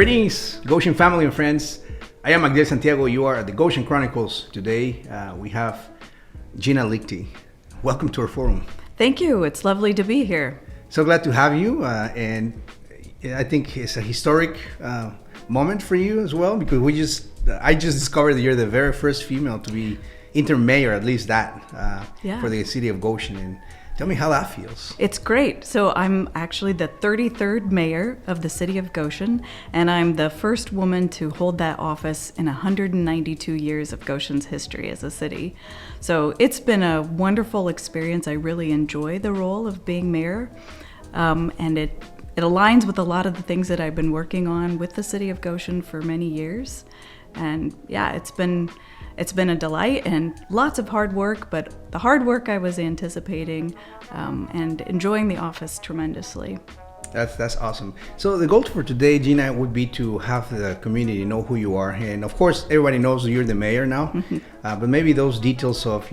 Greetings, Goshen family and friends. I am Magdiel Santiago. You are at the Goshen Chronicles. Today we have Gina Leichty. Welcome to our forum. Thank you. It's lovely to be here. So glad to have you. And I think it's a historic moment for you as well, because I just discovered that you're the very first female to be interim mayor, at least for the city of Goshen. And tell me how that feels. It's great. So I'm actually the 33rd mayor of the city of Goshen, and I'm the first woman to hold that office in 192 years of Goshen's history as a city. So it's been a wonderful experience. I really enjoy the role of being mayor, and it aligns with a lot of the things that I've been working on with the city of Goshen for many years. And yeah, it's been a delight and lots of hard work, but the hard work I was anticipating and enjoying the office tremendously. That's awesome. So the goal for today, Gina, would be to have the community know who you are. And of course, everybody knows you're the mayor now, but maybe those details of,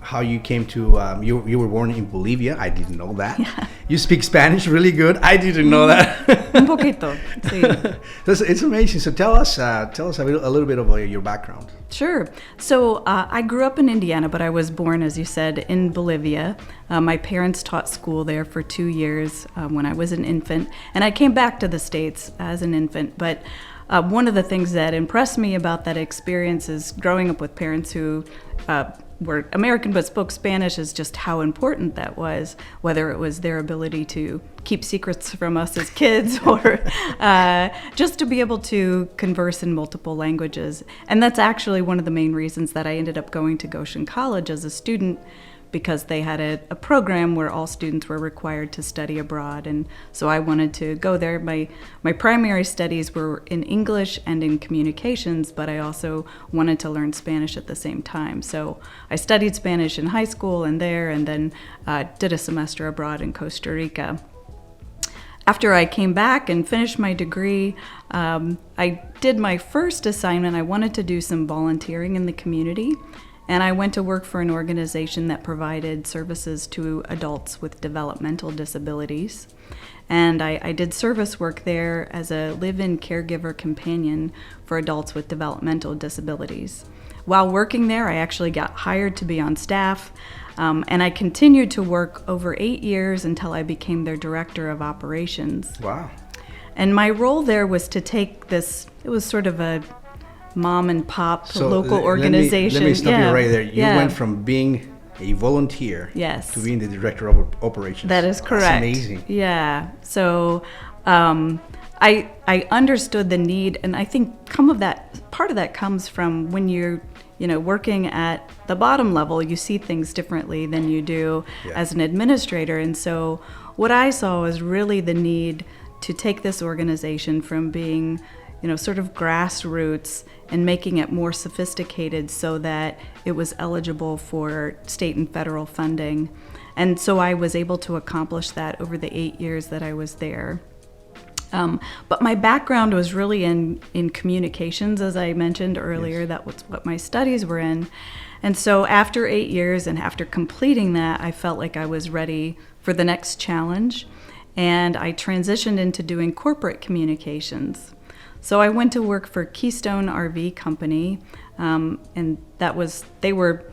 how you came to, you were born in Bolivia. I didn't know that. Yeah. You speak Spanish really good. I didn't know that. Un poquito, sí. It's amazing. So tell us a little bit about your background. Sure. So I grew up in Indiana, but I was born, as you said, in Bolivia. My parents taught school there for 2 years when I was an infant, and I came back to the States as an infant. But one of the things that impressed me about that experience is growing up with parents who were American but spoke Spanish, is just how important that was, whether it was their ability to keep secrets from us as kids or just to be able to converse in multiple languages. And that's actually one of the main reasons that I ended up going to Goshen College as a student, because they had a program where all students were required to study abroad. And so I wanted to go there. My primary studies were in English and in communications, but I also wanted to learn Spanish at the same time. So I studied Spanish in high school and then did a semester abroad in Costa Rica. After I came back and finished my degree, I did my first assignment. I wanted to do some volunteering in the community. And I went to work for an organization that provided services to adults with developmental disabilities. And I did service work there as a live-in caregiver companion for adults with developmental disabilities. While working there, I actually got hired to be on staff, and I continued to work over 8 years until I became their director of operations. Wow. And my role there was to take this, it was sort of a mom and pop local organization. Let me stop you right there. You went from being a volunteer to being the director of operations. That is correct. That's amazing. Yeah. So I understood the need, and I think part of that comes from when you're working at the bottom level, you see things differently than you do as an administrator. And so what I saw was really the need to take this organization from being sort of grassroots and making it more sophisticated so that it was eligible for state and federal funding. And so I was able to accomplish that over the 8 years that I was there. But my background was really in communications, as I mentioned earlier. Yes. That was what my studies were in. And so after 8 years and after completing that, I felt like I was ready for the next challenge. And I transitioned into doing corporate communications. So I went to work for Keystone RV Company, and they were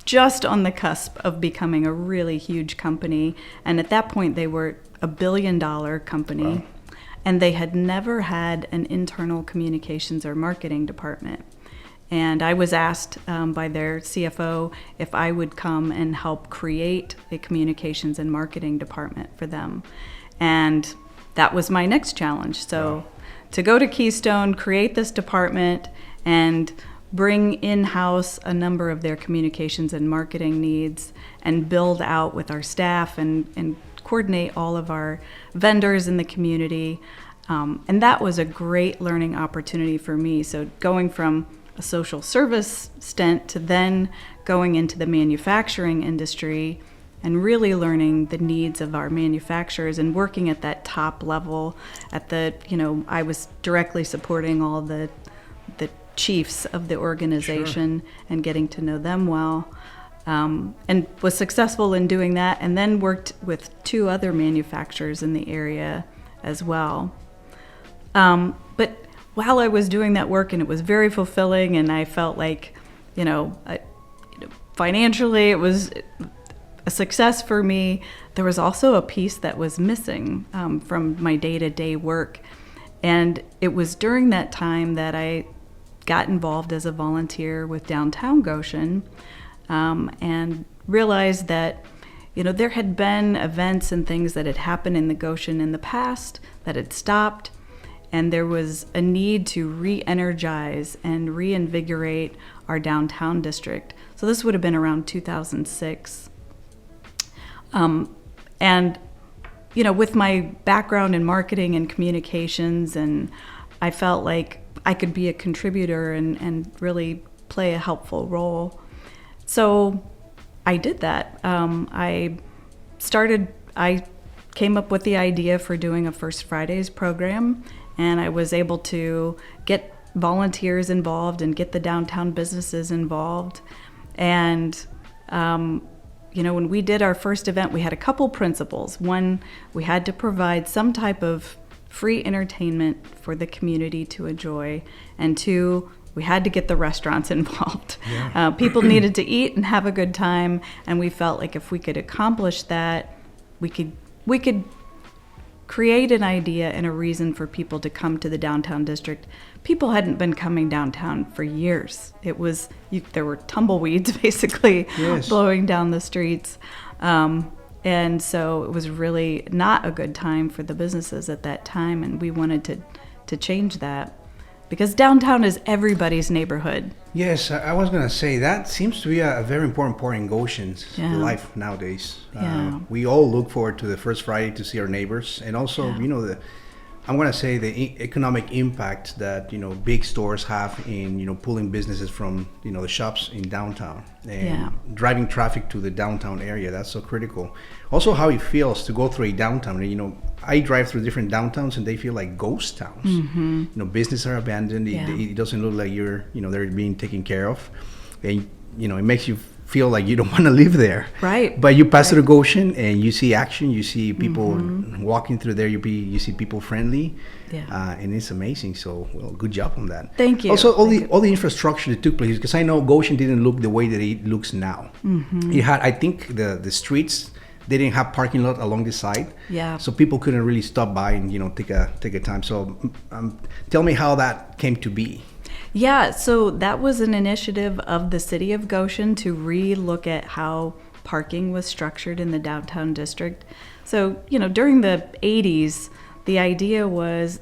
just on the cusp of becoming a really huge company. And at that point, they were $1 billion company. Wow. And they had never had an internal communications or marketing department. And I was asked by their CFO if I would come and help create a communications and marketing department for them. And that was my next challenge. So. Wow. To go to Keystone, create this department, and bring in-house a number of their communications and marketing needs, and build out with our staff and coordinate all of our vendors in the community. And that was a great learning opportunity for me. So going from a social service stint to then going into the manufacturing industry and really learning the needs of our manufacturers and working at that top level I was directly supporting all the chiefs of the organization. Sure. And getting to know them well. And was successful in doing that, and then worked with 2 other manufacturers in the area as well. But while I was doing that work, and it was very fulfilling, and I felt like, financially it was a success for me, there was also a piece that was missing from my day-to-day work. And it was during that time that I got involved as a volunteer with Downtown Goshen, and realized that there had been events and things that had happened in the Goshen in the past that had stopped, and there was a need to re-energize and reinvigorate our downtown district. So this would have been around 2006. And with my background in marketing and communications, and I felt like I could be a contributor and really play a helpful role. So I did that. I came up with the idea for doing a First Fridays program, and I was able to get volunteers involved and get the downtown businesses involved. And when we did our first event, we had a couple principles. One, we had to provide some type of free entertainment for the community to enjoy. And two, we had to get the restaurants involved. Yeah. People needed to eat and have a good time. And we felt like if we could accomplish that, we could create an idea and a reason for people to come to the downtown district. People hadn't been coming downtown for years. There were tumbleweeds basically blowing down the streets. And so it was really not a good time for the businesses at that time, and we wanted to change that. Because downtown is everybody's neighborhood. Yes, I was going to say that seems to be a very important part in Goshen's life nowadays. We all look forward to the first Friday to see our neighbors, and also, I'm going to say the economic impact that big stores have in pulling businesses from the shops in downtown and driving traffic to the downtown area. That's so critical. Also, how it feels to go through a downtown. I drive through different downtowns and they feel like ghost towns. Mm-hmm. Businesses are abandoned. It doesn't look like they're being taken care of, and it makes you feel like you don't want to live there. Right. But you pass through Goshen and you see action, you see people walking through there, you see people friendly, and it's amazing. So, good job on that. Thank you. Also, all the infrastructure that took place, because I know Goshen didn't look the way that it looks now. Mm-hmm. It had, I think, the streets, they didn't have parking lot along the side. Yeah. So people couldn't really stop by and take a time. So, tell me how that came to be. Yeah, so that was an initiative of the city of Goshen to re-look at how parking was structured in the downtown district. So, during the 80s, the idea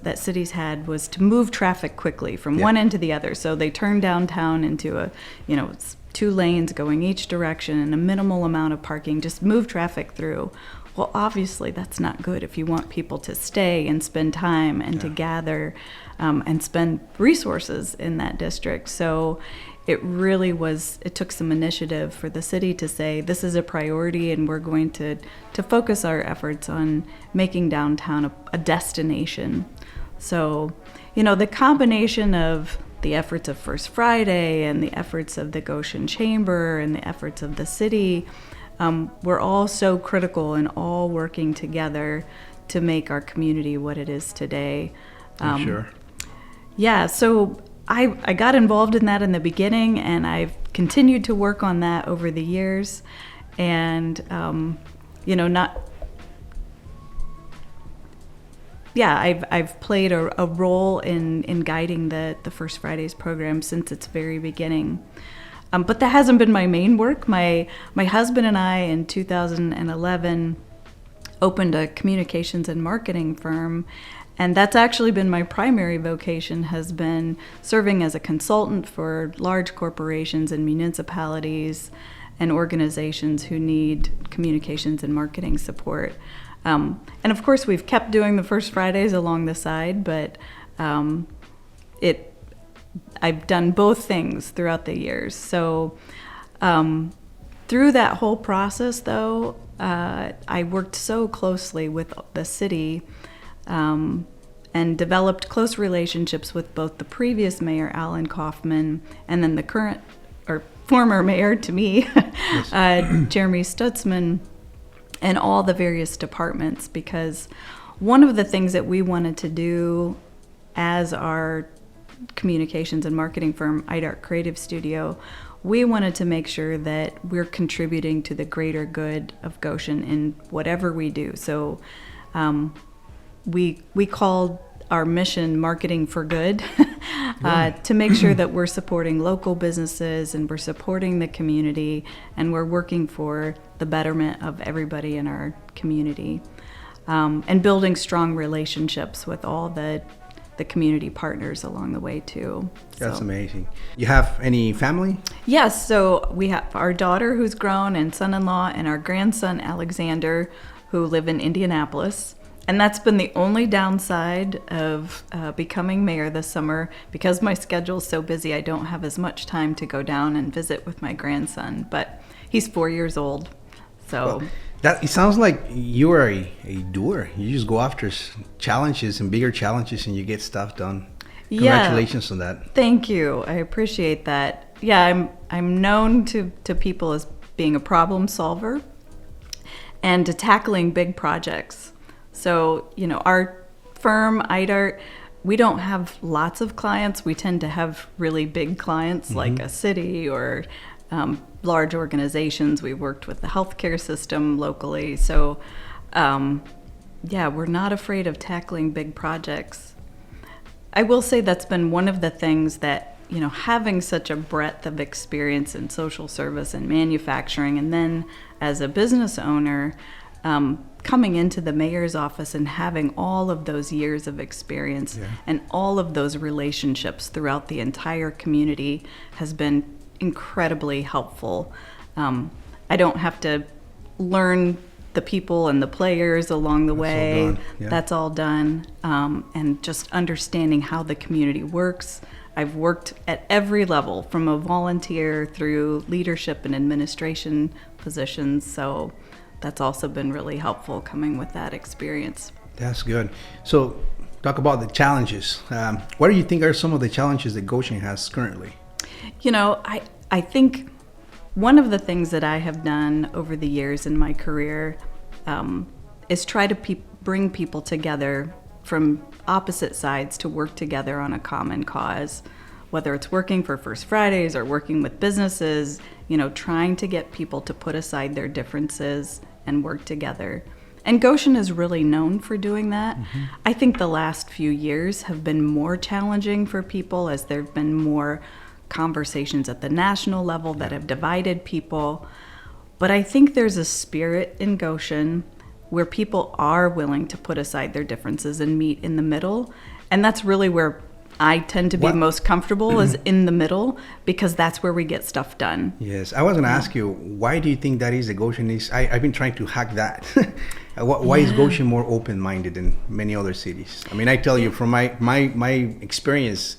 that cities had was to move traffic quickly from one end to the other. So they turned downtown into it's 2 lanes going each direction and a minimal amount of parking, just move traffic through. Well, obviously that's not good if you want people to stay and spend time and to gather and spend resources in that district. So it took some initiative for the city to say, this is a priority and we're going to focus our efforts on making downtown a destination. So, the combination of the efforts of First Friday and the efforts of the Goshen Chamber and the efforts of the city, we're all so critical and all working together to make our community what it is today. Sure. Yeah, so I got involved in that in the beginning, and I've continued to work on that over the years. And, I've played a role in guiding the First Fridays program since its very beginning. But that hasn't been my main work. My husband and I, in 2011, opened a communications and marketing firm, and that's actually been my primary vocation, has been serving as a consultant for large corporations and municipalities and organizations who need communications and marketing support. And of course, we've kept doing the First Fridays along the side, but I've done both things throughout the years. So through that whole process, though, I worked so closely with the city and developed close relationships with both the previous mayor, Alan Kaufman, and then the current, or former mayor to me, Jeremy Stutzman, and all the various departments, because one of the things that we wanted to do as our communications and marketing firm, IDART Creative Studio, we wanted to make sure that we're contributing to the greater good of Goshen in whatever we do. So we called our mission Marketing for Good to make sure that we're supporting local businesses and we're supporting the community and we're working for the betterment of everybody in our community, and building strong relationships with all the community partners along the way too. That's amazing. You have any family? Yes, so we have our daughter who's grown and son-in-law and our grandson Alexander who live in Indianapolis. And that's been the only downside of becoming mayor this summer. Because my schedule's so busy, I don't have as much time to go down and visit with my grandson, but he's 4 years old. So it sounds like you are a doer. You just go after challenges and bigger challenges and you get stuff done. Congratulations on that. Thank you. I appreciate that. Yeah, I'm known to people as being a problem solver and to tackling big projects. So, our firm, IDART, we don't have lots of clients. We tend to have really big clients like a city or large organizations. We worked with the healthcare system locally. So, we're not afraid of tackling big projects. I will say that's been one of the things that, having such a breadth of experience in social service and manufacturing, and then as a business owner, coming into the mayor's office and having all of those years of experience and all of those relationships throughout the entire community has been incredibly helpful. I don't have to learn the people and the players along the way. That's all done. And just understanding how the community works. I've worked at every level, from a volunteer through leadership and administration positions. So that's also been really helpful coming with that experience. That's good. So talk about the challenges. What do you think are some of the challenges that Goshen has currently? I think one of the things that I have done over the years in my career is try to bring people together from opposite sides to work together on a common cause, whether it's working for First Fridays or working with businesses, trying to get people to put aside their differences and work together. And Goshen is really known for doing that. I think the last few years have been more challenging for people as there have been more conversations at the national level that have divided people. But I think there's a spirit in Goshen where people are willing to put aside their differences and meet in the middle. And that's really where I tend to be most comfortable, is in the middle, because that's where we get stuff done. Yes, I was going to ask you, why do you think that is the Goshen is? I've been trying to hack that. Why is Goshen more open-minded than many other cities? I mean, I tell you, from my experience,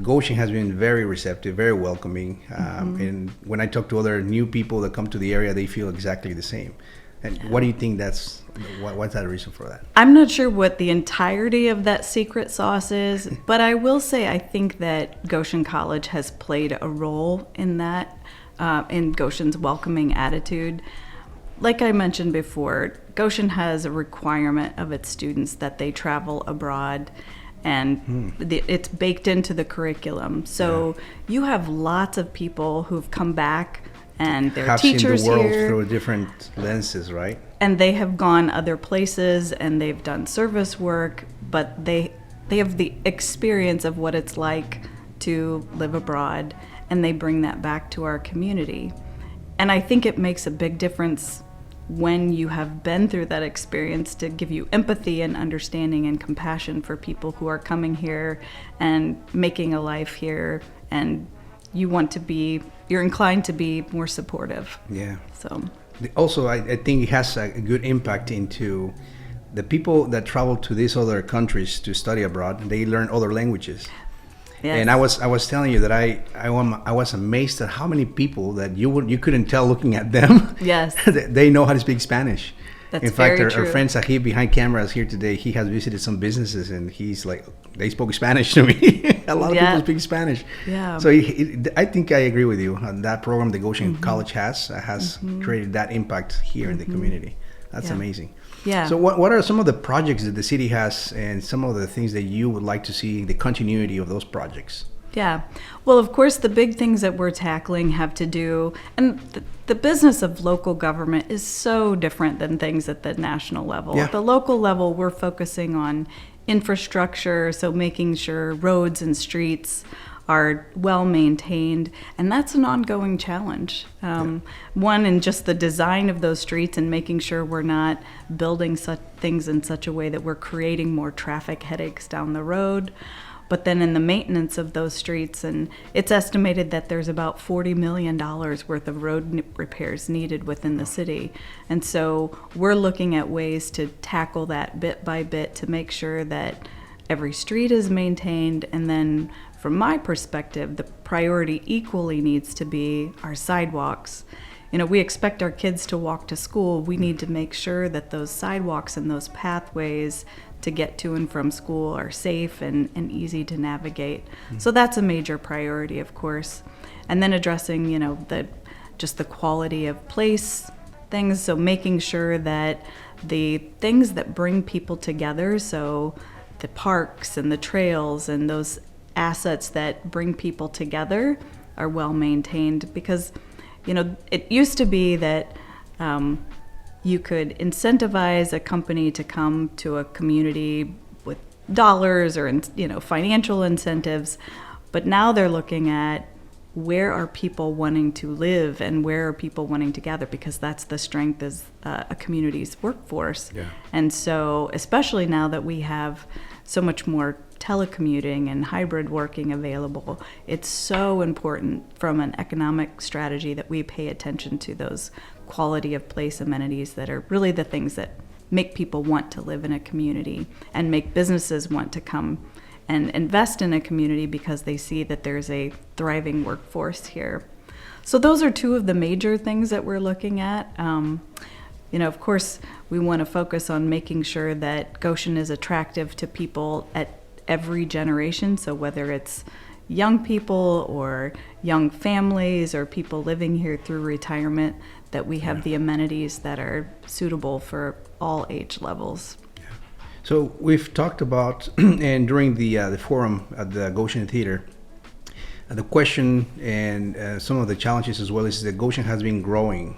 Goshen has been very receptive, very welcoming. And when I talk to other new people that come to the area, they feel exactly the same. And what do you think what's that reason for that? I'm not sure what the entirety of that secret sauce is, but I will say I think that Goshen College has played a role in that, in Goshen's welcoming attitude. Like I mentioned before, Goshen has a requirement of its students that they travel abroad, and it's baked into the curriculum. So you have lots of people who've come back and they're teachers seen the world here through different lenses, right? And they have gone other places and they've done service work, but they have the experience of what it's like to live abroad, and they bring that back to our community. And I think it makes a big difference when you have been through that experience to give you empathy and understanding and compassion for people who are coming here and making a life here, and you're inclined to be more supportive. Yeah. So also, I think it has a good impact into the people that travel to these other countries to study abroad. They learn other languages. Yes. And I was telling you that I was amazed at how many people that you couldn't tell looking at them. Yes. They know how to speak Spanish. That's in fact, very our true. friend Sahib behind cameras here today, he has visited some businesses and he's like, they spoke Spanish to me. A lot of people speak Spanish. Yeah. So I think I agree with you. That program the Goshen College has created that impact here in the community. That's Yeah. amazing. Yeah. So what are some of the projects that the city has and some of the things that you would like to see the continuity of those projects? Yeah. Well, of course, the big things that we're tackling have to do, and the business of local government is so different than things at the national level. Yeah. At the local level, we're focusing on infrastructure, so making sure roads and streets are well maintained, and that's an ongoing challenge. One, in just the design of those streets and making sure we're not building such things in such a way that we're creating more traffic headaches down the road. But then in the maintenance of those streets, and it's estimated that there's about $40 million worth of road repairs needed within the city. And so we're looking at ways to tackle that bit by bit to make sure that every street is maintained. And then from my perspective, the priority equally needs to be our sidewalks. You know, we expect our kids to walk to school. We need to make sure that those sidewalks and those pathways to get to and from school are safe and easy to navigate. So that's a major priority, of course. And then addressing, you know, just the quality of place things. So making sure that the things that bring people together, so the parks and the trails and those assets that bring people together are well maintained. Because, you know, it used to be that you could incentivize a company to come to a community with dollars or, you know, financial incentives, but now they're looking at where are people wanting to live and where are people wanting to gather, because that's the strength as a community's workforce. Yeah. And so, especially now that we have so much more telecommuting and hybrid working available, it's so important from an economic strategy that we pay attention to those quality of place amenities that are really the things that make people want to live in a community and make businesses want to come and invest in a community because they see that there's a thriving workforce here. So those are two of the major things that we're looking at. You know, of course, we want to focus on making sure that Goshen is attractive to people at every generation. So whether it's young people or young families or people living here through retirement, that we have the amenities that are suitable for all age levels. So we've talked about, and during the forum at the Goshen Theater, the question and some of the challenges as well is that Goshen has been growing.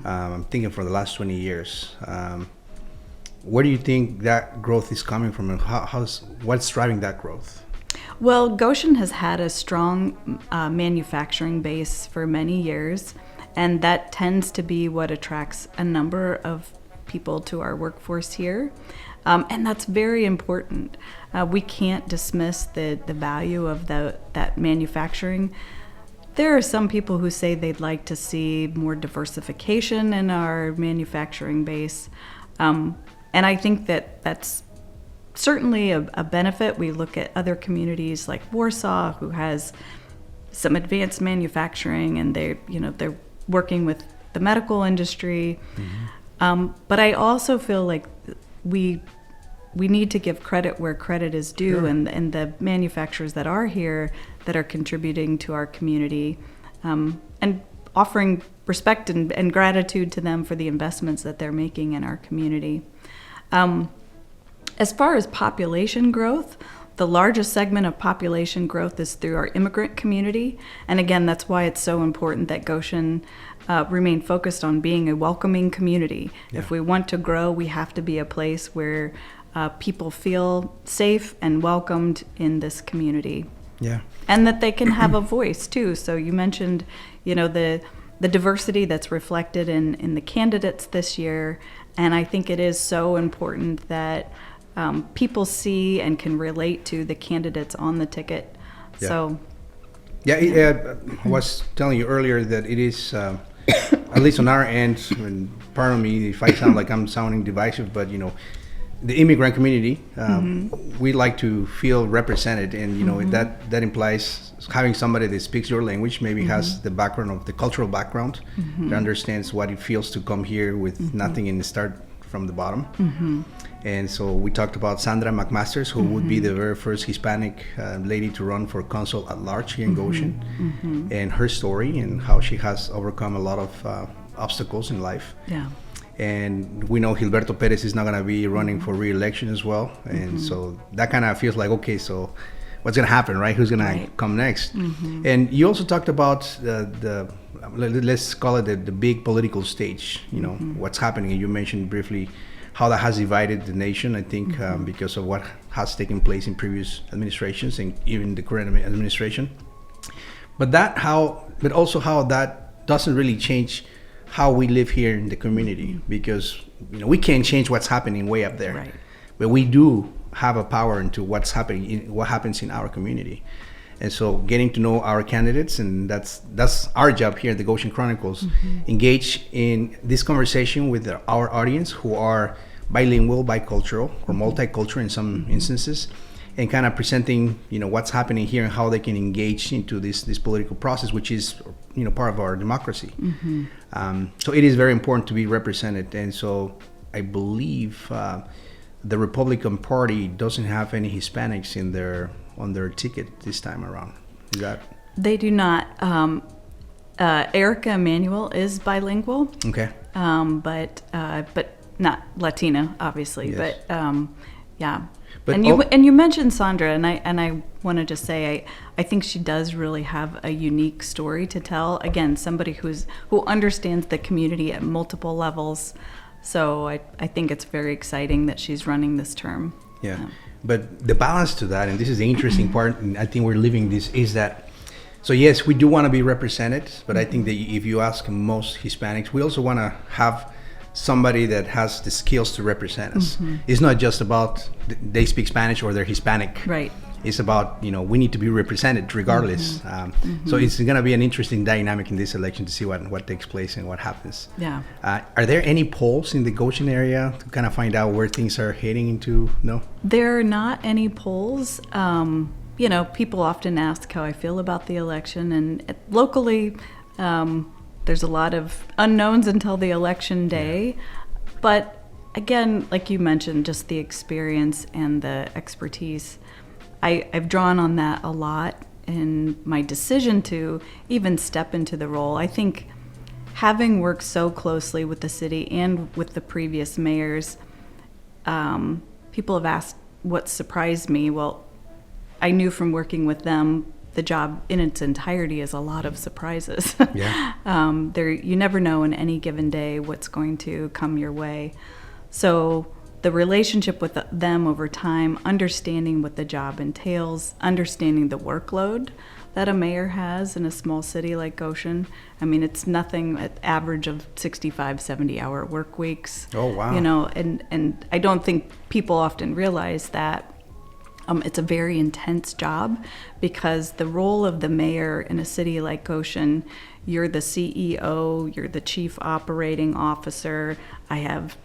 I'm thinking for the last 20 years. Where do you think that growth is coming from, and what's driving that growth? Well, Goshen has had a strong manufacturing base for many years, and that tends to be what attracts a number of people to our workforce here. And that's very important. We can't dismiss the value of that manufacturing. There are some people who say they'd like to see more diversification in our manufacturing base. And I think that that's certainly a benefit. We look at other communities like Warsaw, who has some advanced manufacturing, and they're working with the medical industry. But I also feel like we need to give credit where credit is due, Sure. and the manufacturers that are here that are contributing to our community, and offering respect and gratitude to them for the investments that they're making in our community. As far as population growth, the largest segment of population growth is through our immigrant community. And again, that's why it's so important that Goshen remain focused on being a welcoming community. Yeah. If we want to grow, we have to be a place where people feel safe and welcomed in this community. Yeah. And that they can have a voice too. So you mentioned, the diversity that's reflected in the candidates this year. And I think it is so important that people see and can relate to the candidates on the ticket. Yeah. So, I was telling you earlier that it is, at least on our end, and pardon me if I sound like I'm sounding divisive, but the immigrant community, we like to feel represented, and that implies having somebody that speaks your language, maybe has the background of the cultural background, that understands what it feels to come here with nothing and start from the bottom. And so we talked about Sandra McMasters, who would be the very first Hispanic lady to run for consul at large here in Goshen, and her story and how she has overcome a lot of obstacles in life. yeah. And we know Gilberto Perez is not going to be running for re-election as well. And so that kind of feels like, okay, so what's going to happen, right? Who's going to come next? And you also talked about let's call it the big political stage, what's happening. And you mentioned briefly how that has divided the nation, I think, because of what has taken place in previous administrations and even the current administration. But also how that doesn't really change how we live here in the community, because we can't change what's happening way up there, but we do have a power into what happens in our community. And so getting to know our candidates, and that's our job here at the Goshen Chronicles, engage in this conversation with our audience who are bilingual, bicultural, or multicultural in some instances, and kind of presenting what's happening here and how they can engage into this political process, which is part of our democracy. So it is very important to be represented. And so I believe the Republican Party doesn't have any Hispanics on their ticket this time around. Is that? They do not. Erica Emanuel is bilingual. Okay. But not Latino, obviously. Yes. But yeah. But you mentioned Sandra, and I want to just say I think she does really have a unique story to tell. Again, somebody who understands the community at multiple levels. So I think it's very exciting that she's running this term. Yeah. But the balance to that, and this is the interesting part, and I think we're living this, is that, so yes, we do want to be represented, but I think that if you ask most Hispanics, we also want to have somebody that has the skills to represent us. It's not just about they speak Spanish or they're Hispanic. Right. It's about, we need to be represented regardless. So it's going to be an interesting dynamic in this election to see what takes place and what happens. Yeah. Are there any polls in the Goshen area to kind of find out where things are heading into? No? There are not any polls. People often ask how I feel about the election, and locally, there's a lot of unknowns until the election day. But again, like you mentioned, just the experience and the expertise, I've drawn on that a lot in my decision to even step into the role. I think having worked so closely with the city and with the previous mayors, people have asked what surprised me. Well, I knew from working with them, the job in its entirety is a lot of surprises. Yeah. You never know in any given day what's going to come your way. So the relationship with them over time, understanding what the job entails, understanding the workload that a mayor has in a small city like Goshen. I mean, it's nothing at average of 65, 70-hour work weeks. Oh, wow. And I don't think people often realize that it's a very intense job, because the role of the mayor in a city like Goshen, you're the CEO, you're the chief operating officer. I have,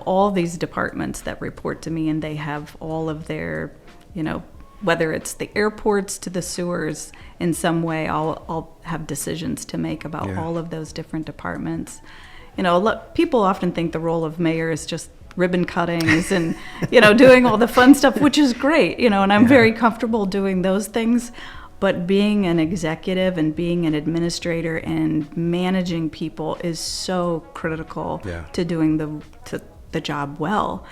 all these departments that report to me, and they have all of their, whether it's the airports to the sewers, in some way I'll have decisions to make about all of those different departments. People often think the role of mayor is just ribbon cuttings and doing all the fun stuff, which is great, and I'm very comfortable doing those things. But being an executive and being an administrator and managing people is so critical to doing the job well.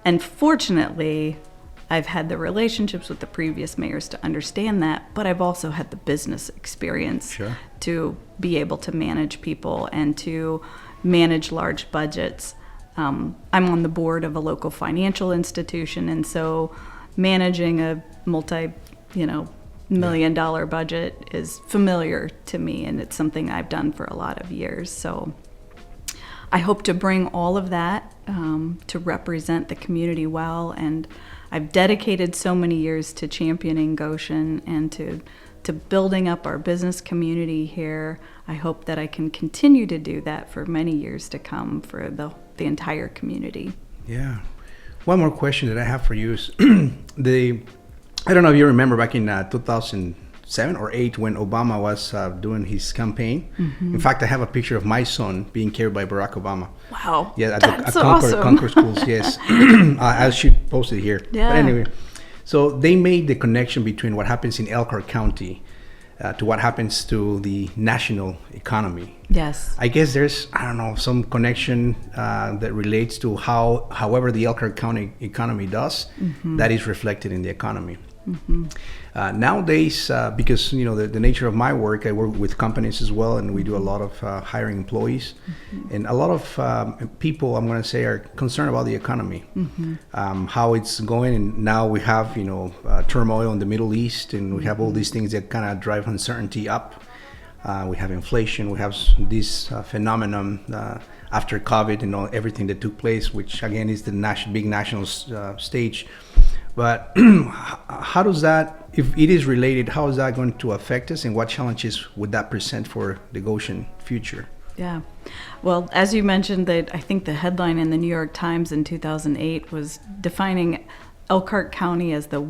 And fortunately, I've had the relationships with the previous mayors to understand that, but I've also had the business experience to be able to manage people and to manage large budgets. I'm on the board of a local financial institution, and so managing a multi-million-dollar budget is familiar to me, and it's something I've done for a lot of years. So I hope to bring all of that to represent the community well, and I've dedicated so many years to championing Goshen and to building up our business community here. I hope that I can continue to do that for many years to come for the entire community. Yeah. One more question that I have for you is I don't know if you remember back in 2007 or 8 when Obama was doing his campaign. In fact, I have a picture of my son being carried by Barack Obama. Wow. Yeah, That's awesome. Concord Schools, yes. I should post it here. Yeah. But anyway, so they made the connection between what happens in Elkhart County to what happens to the national economy. Yes. I guess there's, I don't know, some connection that relates to however the Elkhart County economy does, that is reflected in the economy. Nowadays, because the nature of my work, I work with companies as well, and we do a lot of hiring employees, and a lot of people, I'm going to say, are concerned about the economy, how it's going. And now we have turmoil in the Middle East, and we have all these things that kind of drive uncertainty up. We have inflation, we have this phenomenon after COVID and everything that took place, which again is the big national stage. But how does that, if it is related, how is that going to affect us, and what challenges would that present for the Goshen future? Yeah. Well, as you mentioned, that I think the headline in the New York Times in 2008 was defining Elkhart County as the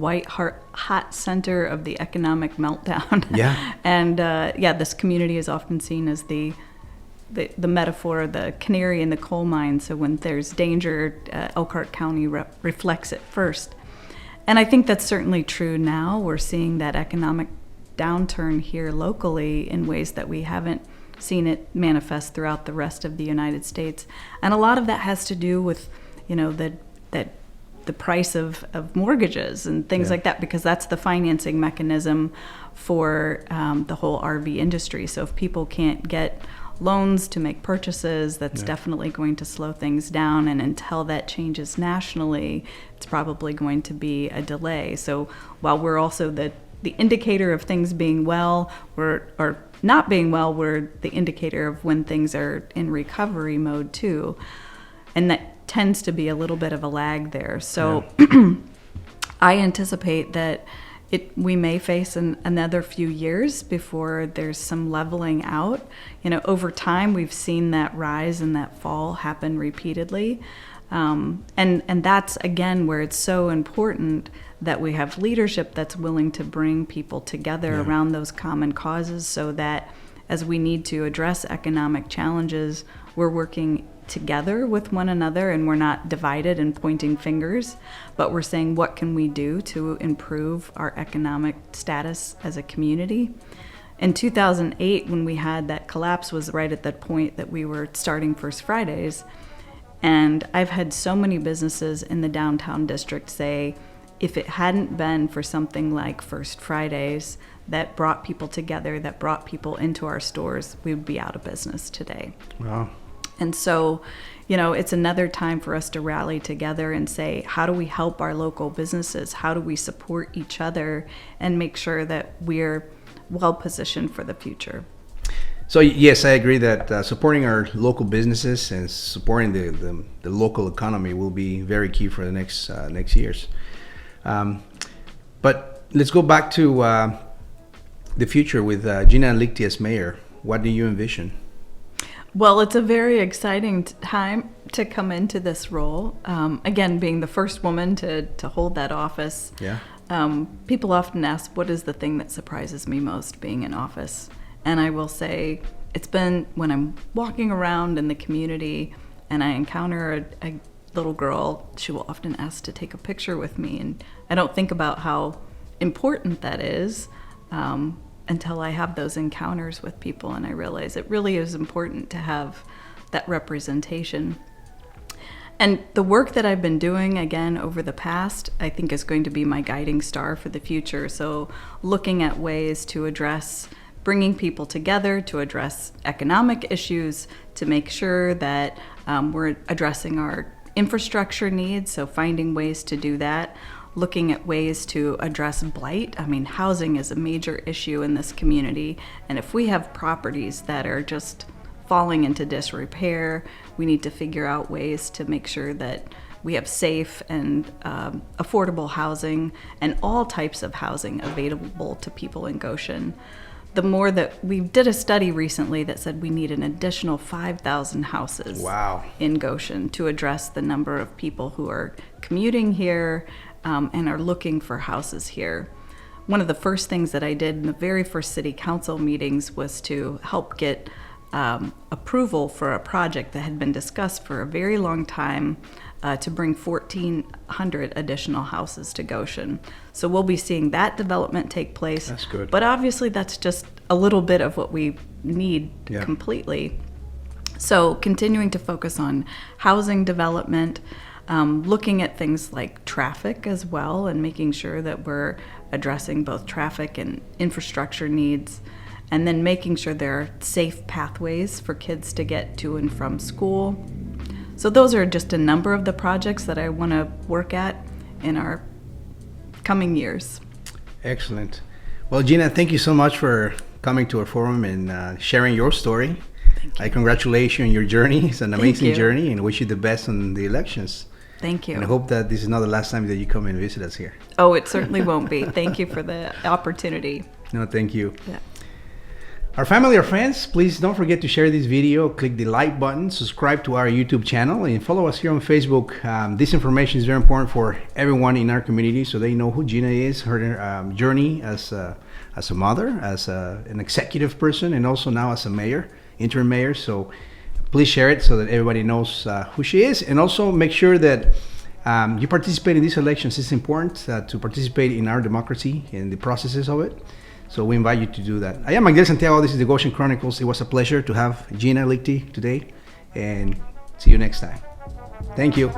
hot center of the economic meltdown. Yeah. And this community is often seen as the metaphor, the canary in the coal mine. So when there's danger, Elkhart County reflects it first. And I think that's certainly true now. We're seeing that economic downturn here locally in ways that we haven't seen it manifest throughout the rest of the United States. And a lot of that has to do with, the price of mortgages and things like that, because that's the financing mechanism for the whole RV industry. So if people can't get loans to make purchases, that's definitely going to slow things down. And until that changes nationally, it's probably going to be a delay. So while we're also the indicator of things being well, or not being well, we're the indicator of when things are in recovery mode too. And that tends to be a little bit of a lag there. So I anticipate that we may face another few years before there's some leveling out. Over time, we've seen that rise and that fall happen repeatedly. And that's, again, where it's so important that we have leadership that's willing to bring people together around those common causes, so that as we need to address economic challenges, we're working together with one another, and we're not divided and pointing fingers, but we're saying, what can we do to improve our economic status as a community? In 2008, when we had that collapse, was right at that point that we were starting First Fridays. And I've had so many businesses in the downtown district say, if it hadn't been for something like First Fridays that brought people together, that brought people into our stores, we would be out of business today. Wow. And so, it's another time for us to rally together and say, how do we help our local businesses? How do we support each other and make sure that we're well positioned for the future? So yes, I agree that supporting our local businesses and supporting the local economy will be very key for the next years. But let's go back to the future with Gina Leichty as mayor. What do you envision? Well, it's a very exciting time to come into this role. Again, being the first woman to hold that office. Yeah. People often ask, what is the thing that surprises me most being in office? And I will say, it's been when I'm walking around in the community and I encounter a little girl, she will often ask to take a picture with me. And I don't think about how important that is until I have those encounters with people, and I realize it really is important to have that representation. And the work that I've been doing, again, over the past, I think is going to be my guiding star for the future. So looking at ways to address bringing people together, to address economic issues, to make sure that we're addressing our infrastructure needs, so finding ways to do that. Looking at ways to address blight. I mean, housing is a major issue in this community, and if we have properties that are just falling into disrepair, we need to figure out ways to make sure that we have safe and affordable housing and all types of housing available to people in Goshen. The more that we did a study recently that said we need an additional 5,000 houses in Goshen to address the number of people who are commuting here and are looking for houses here. One of the first things that I did in the very first city council meetings was to help get approval for a project that had been discussed for a very long time to bring 1,400 additional houses to Goshen. So we'll be seeing that development take place. That's good. But obviously that's just a little bit of what we need Yeah. completely. So continuing to focus on housing development, looking at things like traffic as well, and making sure that we're addressing both traffic and infrastructure needs, and then making sure there are safe pathways for kids to get to and from school. So those are just a number of the projects that I want to work at in our coming years. Excellent. Well, Gina, thank you so much for coming to our forum and sharing your story. Thank you. I congratulate you on your journey. It's an amazing you. journey, and wish you the best on the elections. Thank you. And I hope that this is not the last time that you come and visit us here. Oh, it certainly won't be. Thank you for the opportunity. No, thank you. Yeah. Our family or friends, please don't forget to share this video, click the like button, subscribe to our YouTube channel, and follow us here on Facebook. This information is very important for everyone in our community, so they know who Gina is, her journey as a mother, as an executive person, and also now as a mayor, interim mayor. So please share it so that everybody knows who she is, and also make sure that you participate in these elections. It's important to participate in our democracy and the processes of it. So we invite you to do that. I am Miguel Santiago. This is the Goshen Chronicles. It was a pleasure to have Gina Leichty today, and see you next time. Thank you.